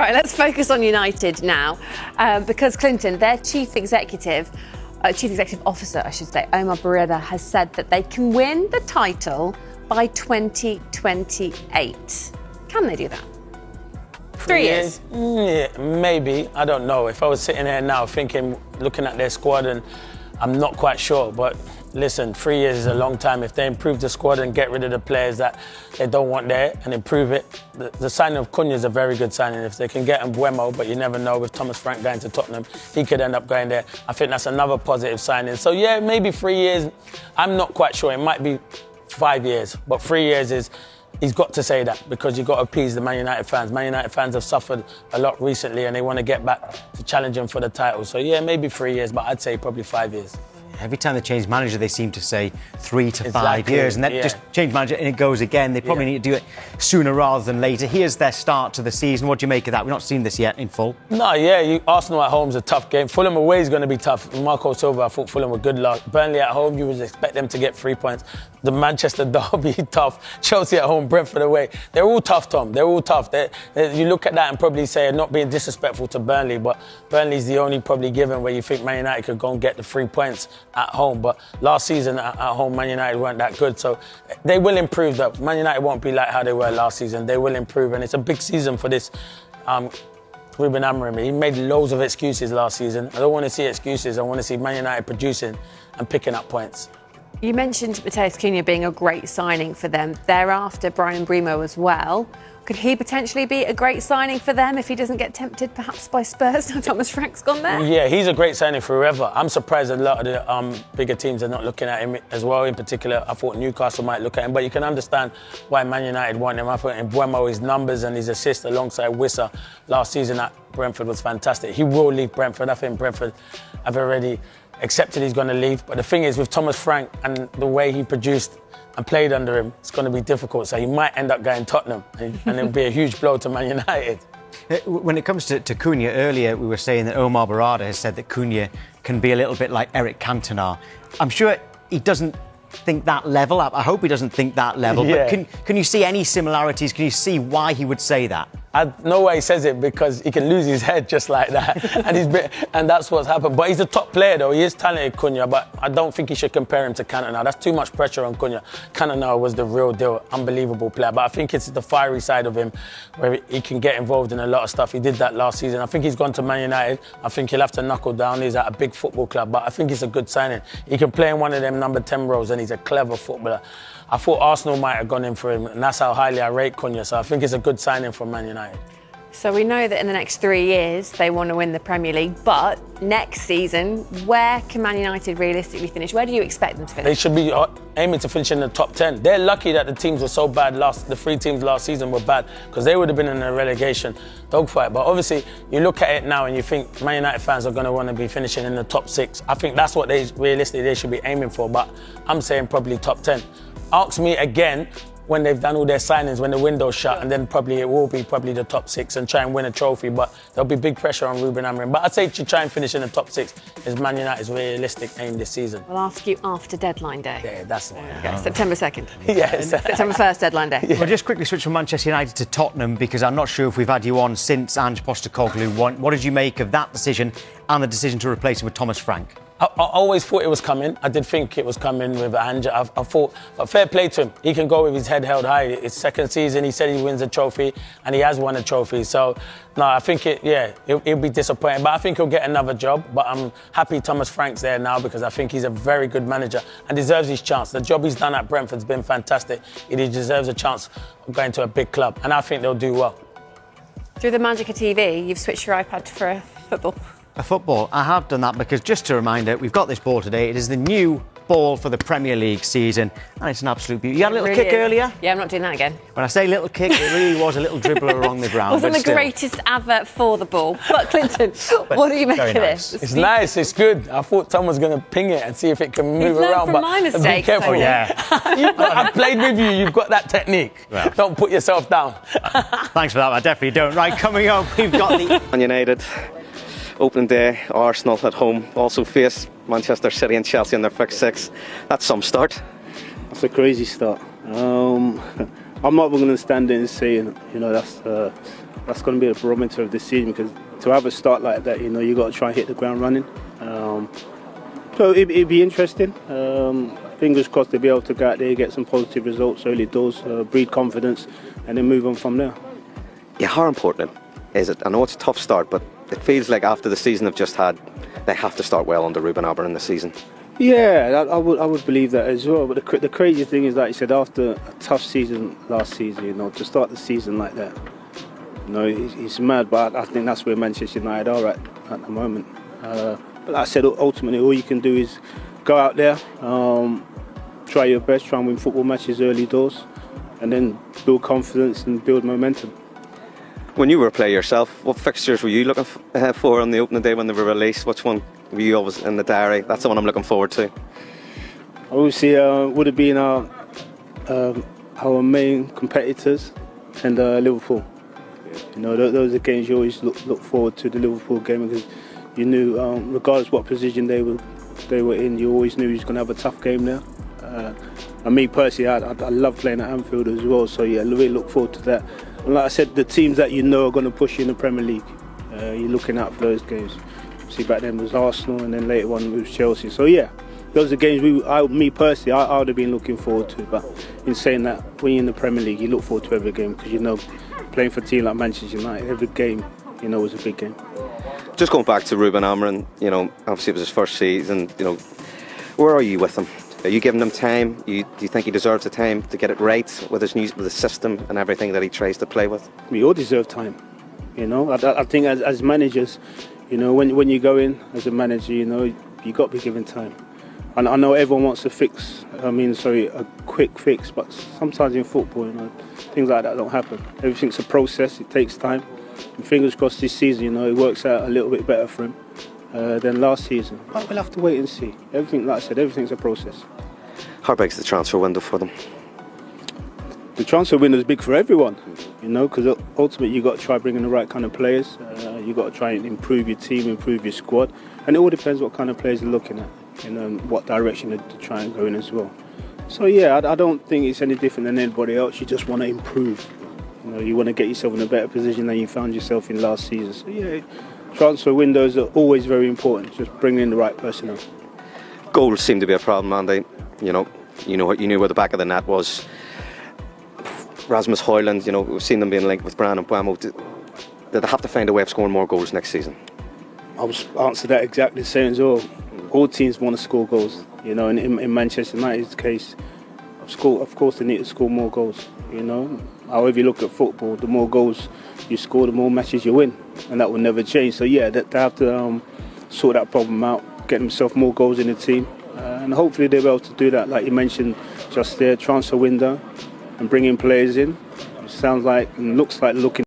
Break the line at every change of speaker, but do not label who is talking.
Right, let's focus on United now, because Clinton, their chief executive officer, I should say, Omar Berreda, has said that they can win the title by 2028. Can they do that? 3 years?
Yeah, maybe. I don't know. If I was sitting here now looking at their squad, and I'm not quite sure, but listen, 3 years is a long time. If they improve the squad and get rid of the players that they don't want there and improve it, the signing of Cunha is a very good signing. If they can get Mbeumo, but you never know, with Thomas Frank going to Tottenham, he could end up going there. I think that's another positive signing. So yeah, maybe 3 years. I'm not quite sure. It might be 5 years, but 3 years is. He's got to say that, because you've got to appease the Man United fans. Man United fans have suffered a lot recently and they want to get back to challenging for the title. So yeah, maybe 3 years, but I'd say probably 5 years.
Every time they change manager, they seem to say 3 to 5 years, and then just change manager and it goes again. They probably need to do it sooner rather than later. Here's their start to the season. What do you make of that? We've not seen this yet in full.
No, yeah, Arsenal at home is a tough game. Fulham away is going to be tough. Marco Silva, I thought Fulham were good luck. Burnley at home, you would expect them to get 3 points. The Manchester derby, tough. Chelsea at home, Brentford away. They're all tough, Tom. They're all tough. You look at that and probably say, not being disrespectful to Burnley, but Burnley's the only probably given where you think Man United could go and get the 3 points at home. But last season at home, Man United weren't that good. So they will improve, though. Man United won't be like how they were last season. They will improve. And it's a big season for this Rúben Amorim. He made loads of excuses last season. I don't want to see excuses. I want to see Man United producing and picking up points.
You mentioned Matheus Cunha being a great signing for them. Thereafter, Brian Bremo as well. Could he potentially be a great signing for them if he doesn't get tempted perhaps by Spurs now Thomas Frank's gone there?
Yeah, he's a great signing for whoever. I'm surprised a lot of the bigger teams are not looking at him as well. In particular, I thought Newcastle might look at him, but you can understand why Man United want him. I thought Mbeumo, his numbers and his assists alongside Wissa last season at Brentford was fantastic. He will leave Brentford. I think Brentford have already accepted he's going to leave. But the thing is, with Thomas Frank and the way he produced and played under him, it's going to be difficult. So he might end up going Tottenham, and it'll be a huge blow to Man United.
When it comes to Cunha, earlier we were saying that Omar Berreda has said that Cunha can be a little bit like Eric Cantona. I'm sure he doesn't think that level. I hope he doesn't think that level.
Yeah.
But can you see any similarities? Can you see why he would say that?
I know why he says it, because he can lose his head just like that. and that's what's happened. But he's a top player, though. He is talented, Cunha, but I don't think he should compare him to Cantona. That's too much pressure on Cunha. Cantona was the real deal, unbelievable player. But I think it's the fiery side of him where he can get involved in a lot of stuff. He did that last season. I think he's gone to Man United. I think he'll have to knuckle down. He's at a big football club, but I think he's a good signing. He can play in one of them number 10 roles, and he's a clever footballer. I thought Arsenal might have gone in for him, and that's how highly I rate Cunha. So I think it's a good signing from Man United.
So we know that in the next 3 years they want to win the Premier League, but next season, where can Man United realistically finish? Where do you expect them to finish?
They should be aiming to finish in the top 10. They're lucky that the teams were so bad the 3 teams last season were bad, because they would have been in a relegation dogfight. But obviously, you look at it now and you think Man United fans are going to want to be finishing in the top 6. I think that's what realistically they should be aiming for, but I'm saying probably top 10. Ask me again when they've done all their signings, when the window's shut, and then probably it will be the top 6 and try and win a trophy. But there'll be big pressure on Rúben Amorim. But I'd say to try and finish in the top 6 is Man United's realistic aim this season.
I'll ask you after deadline day.
Yeah, that's the one.
Okay, September 2nd.
Yes.
September 1st, deadline day.
Yeah. We'll just quickly switch from Manchester United to Tottenham, because I'm not sure if we've had you on since Ange Postecoglou won. What did you make of that decision and the decision to replace him with Thomas Frank?
I always thought it was coming. I did think it was coming with Ange. I thought, but fair play to him. He can go with his head held high. It's second season. He said he wins a trophy, and he has won a trophy. So, no, I think he'll be disappointed. But I think he'll get another job. But I'm happy Thomas Frank's there now, because I think he's a very good manager and deserves his chance. The job he's done at Brentford's been fantastic. He deserves a chance of going to a big club, and I think they'll do well.
Through the magic of TV, you've switched your iPad for football.
A football. I have done that because, just a reminder, we've got this ball today. It is the new ball for the Premier League season, and it's an absolute beauty. You had a little kick earlier?
Yeah, I'm not doing that again.
When I say little kick, it really was a little dribbler along the ground.
Wasn't the greatest advert for the ball. But Clinton, what do you make of this?
It's nice, it's good. I thought Tom was going to ping it and see if it can move around.
From my mistakes,
be careful.
Yeah.
I've played with you, you've got that technique. Well, don't put yourself down.
Thanks for that, I definitely don't. Right, coming up, we've got the...
Man United, opening day, Arsenal at home, also face Manchester City and Chelsea in their fixed 6. That's some start.
That's a crazy start. I'm not going to stand there and say, you know, that's going to be a barometer of the season, because to have a start like that, you know, you got to try and hit the ground running. So it'd be interesting. Fingers crossed they'll be able to go out there, get some positive results early doors, breed confidence, and then move on from there.
Yeah, how important is it? I know it's a tough start, but it feels like after the season they've just had, they have to start well under Rúben Amorim this season.
Yeah, I would believe that as well. But the crazy thing is, like you said, after a tough season last season, you know, to start the season like that, you know, it's mad. But I think that's where Manchester United are at the moment. But like I said, ultimately, all you can do is go out there, try your best, try and win football matches early doors, and then build confidence and build momentum.
When you were a player yourself, what fixtures were you looking for on the opening day when they were released? Which one were you always in the diary? That's the one I'm looking forward to.
Obviously, would have been our main competitors and Liverpool. You know, those are games you always look forward to, the Liverpool game, because you knew, regardless what position they were in, you always knew you was going to have a tough game there. And me personally, I love playing at Anfield as well, so yeah, I really look forward to that. And like I said, the teams that you know are going to push you in the Premier League, you're looking out for those games. See, back then it was Arsenal, and then later on it was Chelsea. So yeah, those are games me personally, I would have been looking forward to. But in saying that, when you're in the Premier League, you look forward to every game, because you know, playing for a team like Manchester United, every game, you know, was a big game.
Just going back to Rúben Amorim, you know, obviously it was his first season. You know, where are you with him? Are you giving him time? Do you think he deserves the time to get it right with the system and everything that he tries to play with?
We all deserve time. You know, I think as managers, you know, when you go in as a manager, you know, you got to be given time. And I know everyone wants a quick fix, but sometimes in football, you know, things like that don't happen. Everything's a process. It takes time. And fingers crossed this season, you know, it works out a little bit better for him than last season. But we'll have to wait and see. Everything, like I said, everything's a process.
How big's the transfer window for them?
The transfer window is big for everyone, you know, because ultimately you've got to try bringing the right kind of players. You've got to try and improve your team, improve your squad. And it all depends what kind of players you're looking at, you know, and what direction to try and go in as well. So yeah, I don't think it's any different than anybody else. You just want to improve. You know, you want to get yourself in a better position than you found yourself in last season. So yeah, transfer windows are always very important. Just bringing in the right personnel.
Goals seem to be a problem, Andy. You knew where the back of the net was. Rasmus Højlund, you know, we've seen them being linked with Brand and Buemo. Did they have to find a way of scoring more goals next season?
I would answer that exactly the same as well. All teams want to score goals, you know, and in Manchester United's case, of course they need to score more goals, you know. However you look at football, the more goals you score, the more matches you win, and that will never change. So yeah, they have to sort that problem out, get themselves more goals in the team, and hopefully they'll be able to do that, like you mentioned just there, transfer window, and bring in players in. It sounds like and looks like looking